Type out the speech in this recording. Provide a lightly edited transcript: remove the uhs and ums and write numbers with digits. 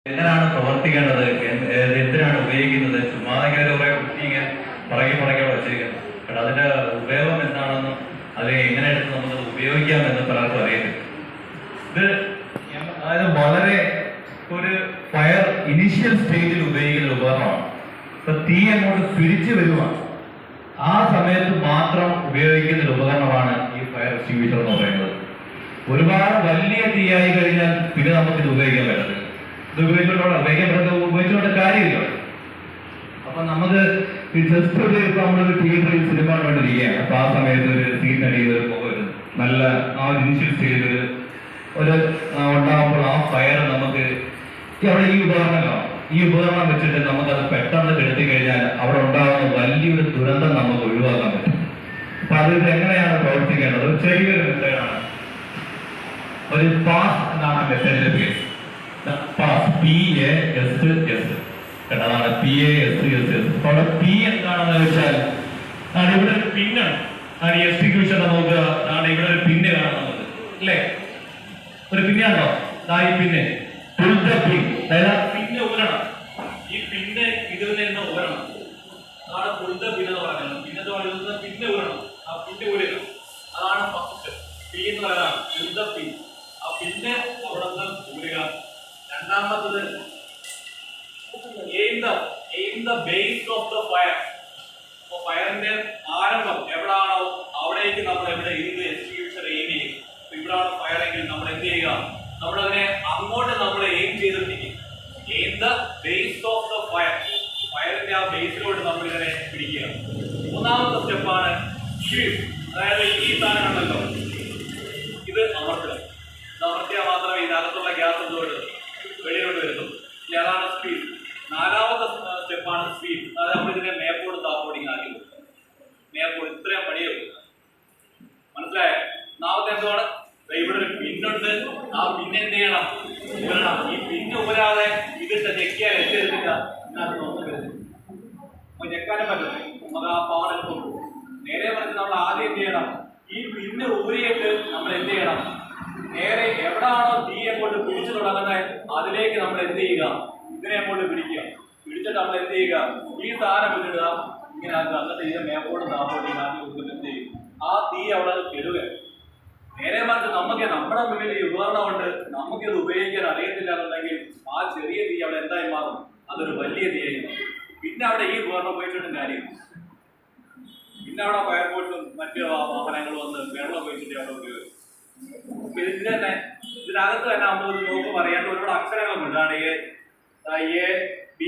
എങ്ങനെയാണ് പ്രവർത്തിക്കേണ്ടത്, എന്തിനാണ് ഉപയോഗിക്കുന്നത്, ചുമ്മാതെ കുറെ കുട്ടിങ്ങനെ പുറകെ വച്ചിരിക്കുന്നത്. പക്ഷെ അതിന്റെ ഉപയോഗം എന്താണെന്നും അത് എങ്ങനെ എടുത്ത് നമുക്കത് ഉപയോഗിക്കാമെന്ന് പലർക്കും അറിയത്തില്ല. ഇത് അതായത് വളരെ ഒരു ഫയർ ഇനീഷ്യൽ സ്റ്റേജിൽ ഉപയോഗിക്കുന്ന ഉപകരണമാണ്. ഇപ്പൊ തീ അങ്ങോട്ട് പിടിച്ചു വരുവാണ്, ആ സമയത്ത് മാത്രം ഉപയോഗിക്കുന്ന ഒരു ഉപകരണമാണ് ഈ ഫയർ എക്സ്റ്റിംഗ്വിഷർ എന്ന് പറയുന്നത്. ഒരുപാട് വലിയ തീയായി കഴിഞ്ഞാൽ പിന്നെ നമുക്കിത് ഉപയോഗിക്കാൻ പറ്റത്തില്ല. ഇത് ഉപയോഗിച്ചുകൊണ്ട് കാര്യമില്ല. അപ്പൊ നമുക്ക് ഈ ജസ്റ്റ് ഒരു ഇപ്പൊ നമ്മളൊരു തിയേറ്ററിൽ സിനിമ കണ്ടുകൊണ്ടിരിക്കുകയാണ്. അപ്പൊ ആ സമയത്ത് ഒരു സീനടിയിൽ ഒരു പുക വരുന്നു, നല്ല ആ ഒരു ഇനിഷ്യൽ സ്റ്റേജിൽ ഒരു ഉണ്ടാകുമ്പോൾ ആ ഫയർ നമുക്ക് അവിടെ ഈ ഉപകരണം വെച്ചിട്ട് നമുക്കത് പെട്ടെന്ന് കെടുത്തി കഴിഞ്ഞാൽ അവിടെ ഉണ്ടാകുന്ന വലിയൊരു ദുരന്തം നമുക്ക് ഒഴിവാക്കാൻ പറ്റും. അപ്പൊ അത് എങ്ങനെയാണ് പ്രവർത്തിക്കേണ്ടത്? ഒരു ചെറിയൊരു മെത്തേഡാണ്. ഒരു പാസ് എന്നാണ് മെത്തേഡിന്റെ പേര്. Pass, PASS. കേട്ടതാണ് PASS. അവിടെ പി എന്താണെന്ന് വെച്ചാൽ ഇവിടെ ഒരു പിന്നാണ്. എക്സിക്യൂഷൻ നോക്കുക, ഇവിടെ ഒരു പിന്ന് കാണാം നമുക്ക്, അല്ലേ? ഒരു പിന്നുണ്ടോ? ഈ പിന്നെ പിന്നെ ഊരണം. ഈ പിന്നെ ഇതിൽ നിന്ന് ഊരണം. അതാണ് പുൽത പിന്നെ പറയുന്നത്. പിന്നെ പറയുന്നത് പിന്നെ ഊരണം. ആ പിന്നെ ഊരുക, അതാണ് ഫസ്റ്റ് പി എന്ന് പറയുന്നതാണ് പുൽത പിൻ. ആ പിന്നെ അവിടെ നിന്ന് ഊരുക. രണ്ടാമത്തത് aim the base of the fire. അപ്പോൾ ഫയറിന്റെ ആരംഭം എവിടാണോ അവിടേക്ക് നമ്മൾ എക്സ്റ്റിംഗ്വിഷർ എയിം ചെയ്യും. ഇവിടാണ് ഫയർ എങ്കിൽ നമ്മൾ എന്ത് ചെയ്യുക? നമ്മളതിനെ അങ്ങോട്ട് നമ്മൾ എയിം ചെയ്തിട്ടിരിക്കും. Aim the base of the fire. ഫയറിന്റെ ആ ബേസിലോട്ട് നമ്മൾ ഇതിനെ പിടിക്കുക. മൂന്നാമത്തെ സ്റ്റെപ്പാണ് സ്വീപ്പ്. അതായത് ഈ സാധനം ഉണ്ടല്ലോ, ഇത് അമർത്തുക. ഇത് അമർത്തിയാൽ മാത്രമേ ഇതിനകത്തുള്ള ഗ്യാസ് എന്തുകൊണ്ട് വെളിയിലോട്ട് വരുന്നുള്ളൂ. അതാണ് സ്പീഡ്. നാലാമത്തെ സ്റ്റെപ്പാണ് സ്വീപ്പ്. അതായത് നമ്മൾ ഇതിനെ മേപ്പോട്ട് താപ്പോട്ടിങ് ആക്കി കൊടുക്കുക. മേപ്പോട്ട് ഇത്രയും പണിയെ കൊടുക്കുക. മനസ്സിലായോ? ഒന്നാമത്തെ എന്തുവാണ്? ഇവിടെ ഒരു പിന്നുണ്ട്. ആ പിന്നെ എന്ത് ചെയ്യണം? ഊരണം. ഈ പിന്നെ ഊരാതെ ഇതിട്ട് ഞെക്കിയാൽ എത്തില്ല. ഇതിനകത്ത് ഒന്നും വരുന്നില്ല. അപ്പൊ ഞെക്കാനും പറ്റും, നമുക്ക് ആ പവർ എടുത്തു. നേരെ പറഞ്ഞ് നമ്മൾ ആദ്യം എന്ത് ചെയ്യണം? ഈ പിന്നെ ഊരിയിട്ട് നമ്മൾ എന്ത് ചെയ്യണം? നേരെ എവിടാണോ തീ അങ്ങോട്ട് പിടിച്ചു തുടങ്ങുന്നത് അതിലേക്ക് നമ്മൾ എന്ത് ചെയ്യുക? ഇതിനെ അങ്ങോട്ട് പിടിക്കുക. പിടിച്ചിട്ട് നമ്മൾ എന്ത് ചെയ്യുക? ഈ സാധനം വിടുക, ഇങ്ങനെ ആക്കുക. എന്നിട്ട് ഇതിനെ മേപ്പോട്ട് താപ്പോട്ട് ആക്കി കൊടുത്തിട്ട് എന്ത് ചെയ്യും? ആ തീ അവിടെ കെടുക. നേരെ മറിച്ച് നമുക്ക് നമ്മുടെ മുന്നിൽ ഈ ഉപകരണമുണ്ട്, നമുക്കിത് ഉപയോഗിക്കാൻ അറിയത്തില്ല എന്നുണ്ടെങ്കിൽ ആ ചെറിയ തീ അവിടെ എന്തായി മാറും? അതൊരു വലിയ തീയായി മാറും. പിന്നെ അവിടെ ഈ ഉപകരണം ഉപയോഗിച്ചിട്ടും കാര്യം. പിന്നെ അവിടെ ഫയർഫോഴ്സും മറ്റു വാഹനങ്ങളും വന്ന് വെള്ളം ഉപയോഗിച്ചിട്ട് അവിടെ ഉപയോഗിക്കും. ഇതിന് തന്നെ ഇതിനകത്ത് തന്നെ നമുക്ക് നോക്കുമ്പോൾ അറിയാണ്ട് ഒരുപാട് അക്ഷരങ്ങളുണ്ട്. ഇതാണ് A, B,